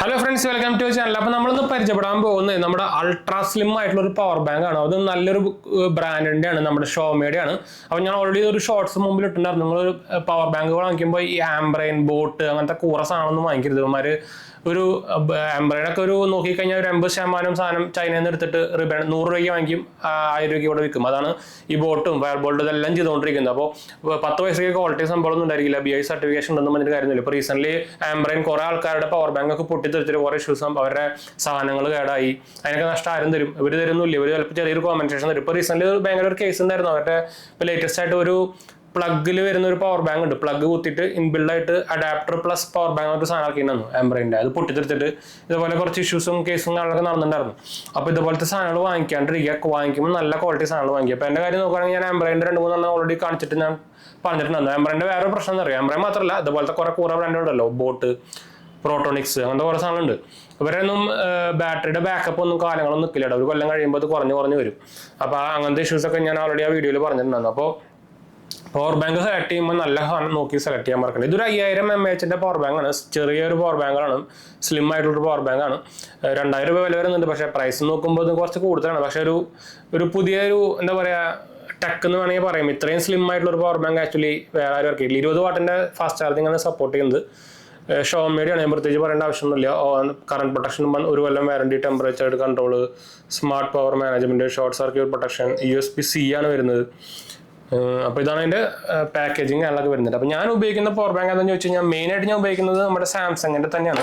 Hello friends, welcome to channel. അപ്പോൾ നമ്മളിന്ന് പരിചയപ്പെടാൻ പോകുന്നത് നമ്മുടെ അൾട്രാ സ്ലിം ആയിട്ടുള്ള ഒരു പവർ ബാങ്ക് ആണ്. അത് നല്ലൊരു ബ്രാൻഡിന്റെ ആണ്, നമ്മുടെ ഷോമിയുടെ ആണ്. അപ്പോൾ ഞാൻ ഓൾറെഡി ഒരു ഷോർട്സ് മുമ്പിൽ ഇട്ടുണ്ടായിരുന്നു. നിങ്ങളൊരു പവർ ബാങ്ക് വാങ്ങിക്കുമ്പോൾ ഈ ആംബ്രെയിൻ ബോട്ട് അങ്ങനത്തെ കൂറ സാധനമൊന്നും വാങ്ങിക്കരുത്. ഇവന്മാര് ഒരു ആംബ്രെയിനൊക്കെ ഒരു നോക്കിക്കഴിഞ്ഞാൽ ഒരു 80% സാധനം ചൈനയിൽ നിന്ന് എടുത്തിട്ട് റിബൺ 100 രൂപയ്ക്ക് വാങ്ങിക്കും, 1000 രൂപയ്ക്ക് ഇവിടെ വിൽക്കും. അതാണ് ഈ ബോട്ടും ഫയർ ബോൾട്ടും ഇതെല്ലാം ചെയ്തുകൊണ്ടിരിക്കുന്നത്. അപ്പോൾ 10 പൈസയ്ക്ക് ക്വാളിറ്റി സംഭവമൊന്നും ഉണ്ടായിരിക്കില്ല. BI സർട്ടിഫിക്കേഷൻ ഉണ്ടെന്ന് പറഞ്ഞിട്ട് കാര്യമില്ല. ഇപ്പോൾ റീസെന്റ് ആംബ്രെയിൻ കുറെ ആൾക്കാരുടെ പവർ ബാങ്ക് ഒക്കെ പൊട്ടിത്തെറിച്ചിട്ട് കുറെ ഇഷ്യൂസ്, അവരുടെ സാധനങ്ങൾ കേടായി. അതിനൊക്കെ നഷ്ടം ആരും തരും? ഇവർ തരുന്നില്ല. ഇവർ ചിലപ്പോൾ ചെറിയൊരു കോമ്പൻസേഷൻ തരും. ഇപ്പോൾ റീസെന്റ് ഭയങ്കര ഒരു കേസ് ഉണ്ടായിരുന്നു. അവരുടെ ഇപ്പോൾ ലേറ്റസ്റ്റ് ആയിട്ട് ഒരു പ്ലഗിൽ വരുന്ന ഒരു പവർ ബാങ്ക് ഉണ്ട്. പ്ലഗ് കുത്തിയിട്ട് ഇൻബിൽഡ് ആയിട്ട് അഡാപ്റ്റർ പ്ലസ് പവർ ബാങ്ക് ഒരു സാധനം ആക്കിയിട്ടുണ്ടായിരുന്നു ആംബ്രെയിൻ്റെ. അത് പൊട്ടിത്തെടുത്തിട്ട് ഇതുപോലെ കുറച്ച് ഇഷ്യൂസും കേസും കാര്യങ്ങളൊക്കെ നടന്നിട്ടുണ്ടായിരുന്നു. അപ്പോൾ ഇതുപോലത്തെ സാധനങ്ങൾ വാങ്ങിക്കാണ്ടിരിക്കുക. വാങ്ങിക്കുമ്പോൾ നല്ല ക്വാളിറ്റി സാധനങ്ങൾ വാങ്ങിക്കുക. അപ്പോൾ എൻ്റെ കാര്യം നോക്കുകയാണെങ്കിൽ ഞാൻ ആംബ്രെയിൻ്റെ 2-3 ഓൾറെഡി കാണിച്ചിട്ട് ഞാൻ പറഞ്ഞിട്ടുണ്ടായിരുന്നു. ആംബ്രെയിൻ്റെ വേറെ പ്രശ്നം എന്ന് അറിയാം, ആംബ്രെയിൻ മാത്രമല്ല ഇതുപോലത്തെ കുറെ ബ്രാൻഡുകളുണ്ടല്ലോ, ബോട്ട്, പ്രോട്ടോണിക്സ്, അങ്ങനത്തെ കുറേ സാധനങ്ങളുണ്ട്. ഇവരൊന്നും ബാറ്ററിയുടെ ബാക്കപ്പ് ഒന്നും കാലങ്ങളൊന്നും നിൽക്കില്ല. ഒരു കൊല്ലം കഴിയുമ്പോൾ അത് കുറഞ്ഞു വരും. അപ്പോൾ അങ്ങനത്തെ ഇഷ്യൂസൊക്കെ ഞാൻ ഓൾറെഡി ആ വീഡിയോയിൽ പറഞ്ഞിട്ടുണ്ടായിരുന്നു. അപ്പോൾ പവർ ബാങ്ക് സെലക്ട് ചെയ്യുമ്പോൾ നല്ല സാധനം നോക്കി സെലക്ട് ചെയ്യാൻ മറക്കണ്ട. ഇതൊരു 5000 mAh പവർ ബാങ്ക് ആണ്. ചെറിയൊരു പവർ ബാങ്കാണ്, സ്ലിം ആയിട്ടുള്ളൊരു പവർ ബാങ്ക് ആണ്. 2000 രൂപ വില വരുന്നുണ്ട്. പക്ഷേ പ്രൈസ് നോക്കുമ്പോൾ ഇത് കുറച്ച് കൂടുതലാണ്. പക്ഷേ ഒരു പുതിയൊരു എന്താ പറയുക, ടെക് എന്ന് വേണമെങ്കിൽ പറയും. ഇത്രയും സ്ലിം ആയിട്ടുള്ള ഒരു പവർ ബാങ്ക് ആക്ച്വലി വേറെ ആരും ഇറക്കിയില്ല. 20 വാട്ടിന്റെ ഫാസ്റ്റ് ചാർജിങ് ആണ് സപ്പോർട്ട് ചെയ്യുന്നത്. ഷോമിയുടെ ആണ്, പ്രത്യേകിച്ച് പറയേണ്ട ആവശ്യമൊന്നുമില്ല. കറണ്ട് പ്രൊട്ടക്ഷൻ 1 കൊല്ലം warranty, temperature control, smart power management, short circuit protection, USB-C ആണ് വരുന്നത്. അപ്പോൾ ഇതാണ് അതിൻ്റെ പാക്കേജിങ് കാര്യങ്ങളൊക്കെ വരുന്നത്. അപ്പോൾ ഞാൻ ഉപയോഗിക്കുന്ന പവർ ബാങ്ക് എന്താണെന്ന് ചോദിച്ചു കഴിഞ്ഞാൽ മെയിനായിട്ട് ഞാൻ ഉപയോഗിക്കുന്നത് നമ്മുടെ സാംസങ്ങിൻ്റെ തന്നെയാണ്.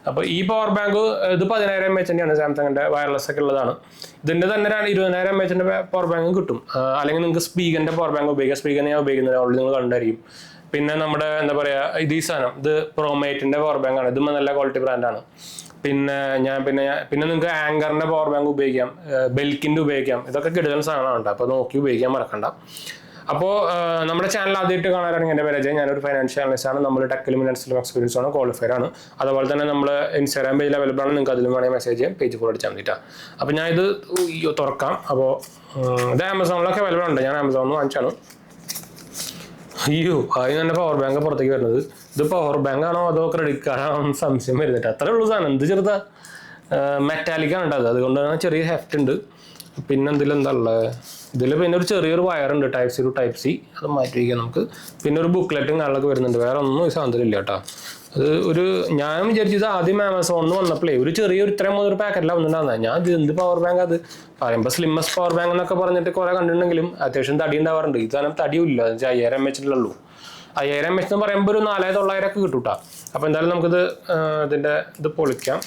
അപ്പോൾ ഈ പവർ ബാങ്ക് ഇത് 10000 mAh ആണ്, സാംസങ്ങിൻ്റെ വയർലെസ് ഒക്കെ ഉള്ളതാണ്. ഇതിൻ്റെ തന്നെ 20000 mAh പവർ ബാങ്ക് കിട്ടും. അല്ലെങ്കിൽ നിങ്ങൾക്ക് സ്പീക്കറിൻ്റെ പവർ ബാങ്ക് ഉപയോഗിക്കാം. സ്പീക്കർ ഞാൻ ഉപയോഗിക്കുന്നത് ഓൾറെഡി നിങ്ങൾ കണ്ടായിരിക്കും. പിന്നെ നമ്മുടെ എന്താ പറയുക, ഈ സാധനം ഇത് പ്രോമേറ്റിൻ്റെ പവർ ബാങ്ക് ആണ്. ഇതും നല്ല ക്വാളിറ്റി ബ്രാൻഡാണ്. പിന്നെ നിങ്ങൾക്ക് ആങ്കറിൻ്റെ പവർ ബാങ്ക് ഉപയോഗിക്കാം, ബെൽക്കിൻ്റെ ഉപയോഗിക്കാം. ഇതൊക്കെ കിടക്കുന്ന സാധനമാണ്. അപ്പോൾ നോക്കി ഉപയോഗിക്കാൻ മറക്കണ്ട. അപ്പോൾ നമ്മുടെ ചാനൽ ആദ്യമായിട്ട് കാണാനാണെങ്കിൽ എൻ്റെ പേര് അജയ്. ഞാനൊരു ഫൈനാൻഷ്യൽ അനലിസ്റ്റ് ആണ്. നമ്മൾ ടെക്കിലും ഫിനാൻസിലും എക്സ്പീരിയൻസ് ആണ്, ക്വാളിഫൈഡ് ആണ്. അതുപോലെ തന്നെ നമ്മൾ ഇൻസ്റ്റാഗ്രാം പേജിൽ അവൈലബിൾ ആണ്. നിങ്ങൾക്ക് അതിലും വേണമെങ്കിൽ മെസ്സേജ് ചെയ്യാം, പേജ് ഫോളോ അടിച്ചാൽ മതിട്ടാണ്. അപ്പോൾ ഞാൻ ഇത് തുറക്കാം. അപ്പോൾ ഇത് ആമസോണിലൊക്കെ അവൈലബിൾ ഉണ്ട്. ഞാൻ ആമസോണിൽ നിന്ന് വാങ്ങിച്ചാണ്. അതിന് തന്നെ പവർ ബാങ്ക് പുറത്തേക്ക് വരുന്നത്. ഇത് പവർ ബാങ്ക് ആണോ അതോ ക്രെഡിറ്റ് കാർഡാണോ സംശയം വരുന്നിട്ട്. അത്രേ ഉള്ളൂ സാധനം. എന്ത് ചെറുതാ, മെറ്റാലിക് ആണ് ഉണ്ടായത്. അതുകൊണ്ട് തന്നെ ചെറിയ ഹെഫ്റ്റ് ഉണ്ട്. പിന്നെ എന്താ ഉള്ളത്, ഇതിൽ പിന്നെ ഒരു ചെറിയൊരു വയറുണ്ട്, Type C to Type C. അത് മാറ്റി വയ്ക്കാം നമുക്ക്. പിന്നെ ഒരു ബുക്ക്ലെറ്റും കാര്യങ്ങളൊക്കെ വരുന്നുണ്ട്. വേറെ ഒന്നും ഈ സാധനത്തിലില്ല കേട്ടോ. അത് ഞാൻ വിചാരിച്ചത് ആദ്യം ആമസോണിൽ വന്നപ്പോഴേ ഒരു ഇത്രയും ഒരു പാക്കറ്റിലാണ് വന്നിട്ടുണ്ടാകുന്നത്. ഞാൻ എന്ത് പവർ ബാങ്ക് അത് പറയുമ്പോൾ സ്ലിമ്മസ്റ്റ് പവർ ബാങ്ക് എന്നൊക്കെ പറഞ്ഞിട്ട് കുറെ കണ്ടിട്ടുണ്ടെങ്കിലും അത്യാവശ്യം തടി ഉണ്ടാവാറുണ്ട്. ഈ സാധനം തടിയുമില്ല. 5000 mAh ഉള്ളൂ. 5000 mAh എന്ന് പറയുമ്പോൾ ഒരു 4900 ഒക്കെ കിട്ടും കേട്ടോ. അപ്പോൾ എന്തായാലും നമുക്കിത് ഇത് പൊളിക്കാം.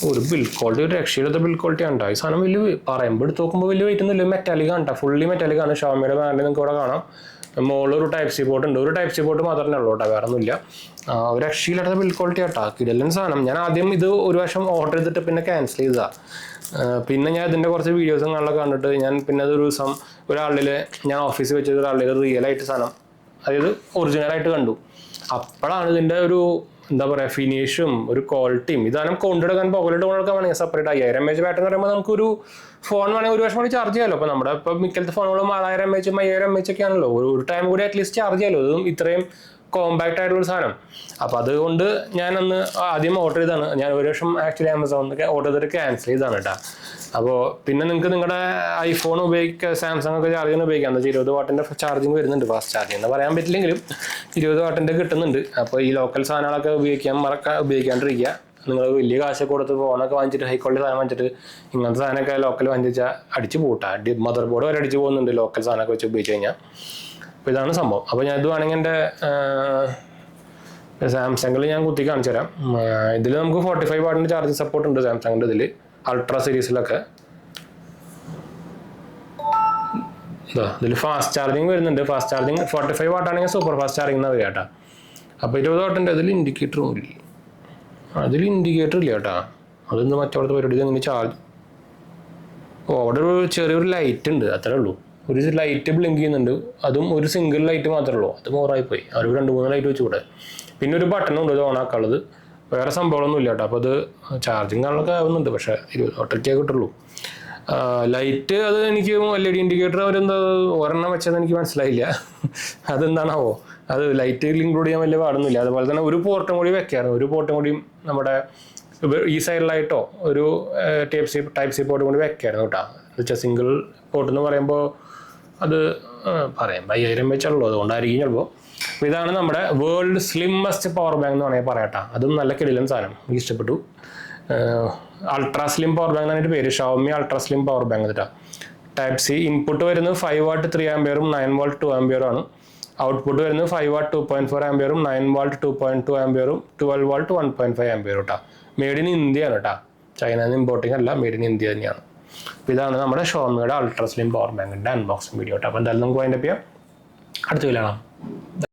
ഒരു ബിൽ ക്വാളിറ്റി, ഒരു രക്ഷയില്ലാത്ത ബിൽ ക്വാളിറ്റി ആണ്. ഈ സാധനം വലിയ പറയുമ്പോൾ എടുത്ത് നോക്കുമ്പോൾ വലിയ വെയിറ്റ് ഒന്നുമില്ല. മെറ്റാലിക് ആണ്, ഫുള്ളി മെറ്റാലിക് ആണ്. ഷോമിയുടെ ബ്രാൻഡ് നിങ്ങൾക്ക് ഇവിടെ കാണാം. മുകളിൽ ഒരു Type C പോർട്ട് ഉണ്ട്. ഒരു Type C പോർട്ട് മാത്രമേ ഉള്ളൂ കേട്ടോ, വേറെ ഒന്നുമില്ല. ഒരു രക്ഷയില്ലാത്ത ബിൽ ക്വാളിറ്റി ആട്ടോ, കിടലൻ സാധനം. ഞാൻ ആദ്യം ഇത് ഒരു വർഷം ഓർഡർ ചെയ്തിട്ട് പിന്നെ ക്യാൻസൽ ചെയ്തതാണ്. പിന്നെ ഞാൻ ഇതിൻ്റെ കുറച്ച് വീഡിയോസും കാണാനൊക്കെ കണ്ടിട്ട് ഞാൻ പിന്നെ അതൊരു ദിവസം ഞാൻ ഓഫീസിൽ വെച്ചത് ഒരാളിൽ റിയൽ ആയിട്ട് സാധനം, അതായത് ഒറിജിനലായിട്ട് കണ്ടു. അപ്പോഴാണ് ഇതിൻ്റെ ഒരു എന്താ പറയുക, ഫിനിഷും ഒരു ക്വാളിറ്റിയും. ഇതാനും കൊണ്ടെടുക്കാൻ പോക്കലിട്ട് കൊണ്ടെടുക്കാൻ വേണമെങ്കിൽ സെപ്പറേറ്റ് 5000 mAh ബാറ്ററി എന്ന് പറയുമ്പോൾ നമുക്കൊരു ഫോൺ വേണമെങ്കിൽ ഒരു വർഷം കൂടി ചാർജ് ചെയ്യാമല്ലോ. അപ്പോൾ നമ്മുടെ ഇപ്പോൾ മിക്കലത്തെ ഫോണുകളും 6000 mAh 5000 mAh ഒക്കെ ആണല്ലോ. ഒരു ടൈം കൂടി അറ്റ്ലീസ്റ്റ് ചാർജ് ചെയ്യാമല്ലോ. ഇതും ഇത്രയും കോമ്പാക്ട് ആയിട്ടുള്ള സാധനം. അപ്പോൾ അതുകൊണ്ട് ഞാനന്ന് ആദ്യം ഓർഡർ ചെയ്താണ്. ഞാൻ ഒരു വർഷം ആക്ച്വലി ആമസോണിൽ ഓർഡർ ചെയ്തിട്ട് ക്യാൻസൽ ചെയ്താണ് കേട്ടോ. അപ്പോൾ പിന്നെ നിങ്ങൾക്ക് നിങ്ങളുടെ ഐഫോൺ ഉപയോഗിക്കുക, സാംസങ് ഒക്കെ ചാർജിങ് ഉപയോഗിക്കാം. എന്താ 20 വാട്ടിൻ്റെ ചാർജിങ് വരുന്നുണ്ട്. ഫാസ്റ്റ് ചാർജിങ് എന്ന് പറയാൻ പറ്റില്ലെങ്കിലും 20 വാട്ടിൻ്റെ കിട്ടുന്നുണ്ട്. അപ്പോൾ ഈ ലോക്കൽ സാധനങ്ങളൊക്കെ ഉപയോഗിക്കാണ്ടിരിക്കുക. നിങ്ങൾ വലിയ കാശൊക്കെ കൊടുത്ത് ഫോണൊക്കെ വാങ്ങിച്ചിട്ട് ഹൈ ക്വാളിറ്റി സാധനം വാങ്ങിച്ചിട്ട് ഇങ്ങനത്തെ സാധനമൊക്കെ ലോക്കൽ വാങ്ങിച്ചാൽ അടിച്ച് പൂട്ടാം. മദർ ബോർഡ് വരെ അടിച്ച് പോകുന്നുണ്ട് ലോക്കൽ സാധനമൊക്കെ വെച്ച് ഉപയോഗിച്ച് കഴിഞ്ഞാൽ. അപ്പോൾ ഇതാണ് സംഭവം. അപ്പോൾ ഞാൻ ഇത് വേണമെങ്കിൽ എൻ്റെ സാംസങ്ങിൽ ഞാൻ കുത്തി കാണിച്ചു തരാം. ഇതിൽ നമുക്ക് 45 വാട്ടിൻ്റെ ചാർജിങ് സപ്പോർട്ട് ഉണ്ട് സാംസങ്ങിൻ്റെ ഇതിൽ, അൾട്രാ സീരീസിലൊക്കെ. ഇതിൽ ഫാസ്റ്റ് ചാർജിങ് വരുന്നുണ്ട്. ഫാസ്റ്റ് ചാർജിങ് 45 വാട്ടാണെങ്കിൽ സൂപ്പർ ഫാസ്റ്റ് ചാർജിങ് എന്നാണ് വരിക കേട്ടോ. അപ്പോൾ 20 വാട്ടിൻ്റെ ഇതിൽ ഇൻഡിക്കേറ്ററും ഇല്ല. അതിൽ ഇൻഡിക്കേറ്റർ ഇല്ല കേട്ടോ. അതൊന്ന് മറ്റവിടുത്തെ പരിപാടി ഇങ്ങനെ ചാർജ്. അവിടെ ഒരു ചെറിയൊരു ലൈറ്റ് ഉണ്ട്, അത്രേ ഉള്ളൂ. ഒരു ലൈറ്റ് ബ്ലിങ്ക് ചെയ്യുന്നുണ്ട്. അതും ഒരു സിംഗിൾ ലൈറ്റ് മാത്രമേ ഉള്ളൂ. അത് മോറായിപ്പോയി. അവർ 2-3 ലൈറ്റ് വെച്ചുകൂടെ. പിന്നെ ഒരു ബട്ടണുണ്ട് ഇത് ഓണാക്കാനുള്ളത്. വേറെ സംഭവങ്ങളൊന്നും ഇല്ല കേട്ടോ. അപ്പോൾ അത് ചാർജിങ് കാണാനൊക്കെ ആവുന്നുണ്ട്. പക്ഷേ 20 വാട്ടൊക്കെ കിട്ടുള്ളൂ. ലൈറ്റ് അത് എനിക്ക് LED ഇൻഡിക്കേറ്റർ അവരെന്താ ഒരെണ്ണം വെച്ചത് എനിക്ക് മനസ്സിലായില്ല. അതെന്താണാവോ. അത് ലൈറ്റ് ഇൻക്ലൂഡ് ചെയ്യാൻ വലിയ പാടൊന്നുമില്ല. അതുപോലെ തന്നെ ഒരു പോർട്ടും കൂടി വെക്കായിരുന്നു. ഒരു പോർട്ടും കൂടിയും നമ്മുടെ ഈ സൈഡിലായിട്ടോ ഒരു ടൈപ്പ് സി പോർട്ടും കൂടി വെക്കായിരുന്നു കേട്ടോ. എന്ന് വെച്ചാൽ സിംഗിൾ പോർട്ട് എന്ന് പറയുമ്പോൾ അത് പറയാം 5000 വെച്ചുള്ളൂ, അതുകൊണ്ടായിരിക്കും ചിലപ്പോൾ. അപ്പോൾ ഇതാണ് നമ്മുടെ വേൾഡ് സ്ലിമ്മസ്റ്റ് പവർ ബാങ്ക് എന്ന് വേണമെങ്കിൽ പറയാട്ടോ. അതും നല്ല കിടിലൻ സാധനം, എനിക്ക് ഇഷ്ടപ്പെട്ടു. അൾട്രാ സ്ലിം പവർ ബാങ്ക് എന്നാണ് പേര്, Xiaomi ultra slim power bank കേട്ടോ. ടൈപ്പ് സി ഇൻപുട്ട് വരുന്നത് 5 വാട്ട് 3 ആംപിയറും 9 വാട്ട് 2 ആംപിയറും ആണ്. ഔട്ട്പുട്ട് വരുന്നത് 5 വാട്ട് 2.4 ആംപിയറും 9 വാട്ട് 2.2 ആംപിയറും 12 വാട്ട് 1.5 ആംപിയറും കേട്ടോ. മെയ്ഡ് ഇൻ ഇന്ത്യ ആണ് കേട്ടോ, ചൈനയിൽ നിന്ന് ഇമ്പോർട്ടിംഗ് അല്ല, മെയ്ഡ് ഇൻ ഇന്ത്യ തന്നെയാണ്. അപ്പോൾ ഇതാണ് നമ്മുടെ ഷോമിയുടെ അൾട്രാ സ്ലിം പവർ ബാങ്കിൻ്റെ അൺബോക്സിംഗ് വീഡിയോ കേട്ടോ. അപ്പോൾ എന്തായാലും നമുക്ക് വൈൻഡപ്പ് ചെയ്യാം, അടുത്ത വീഡിയോ കാണാം.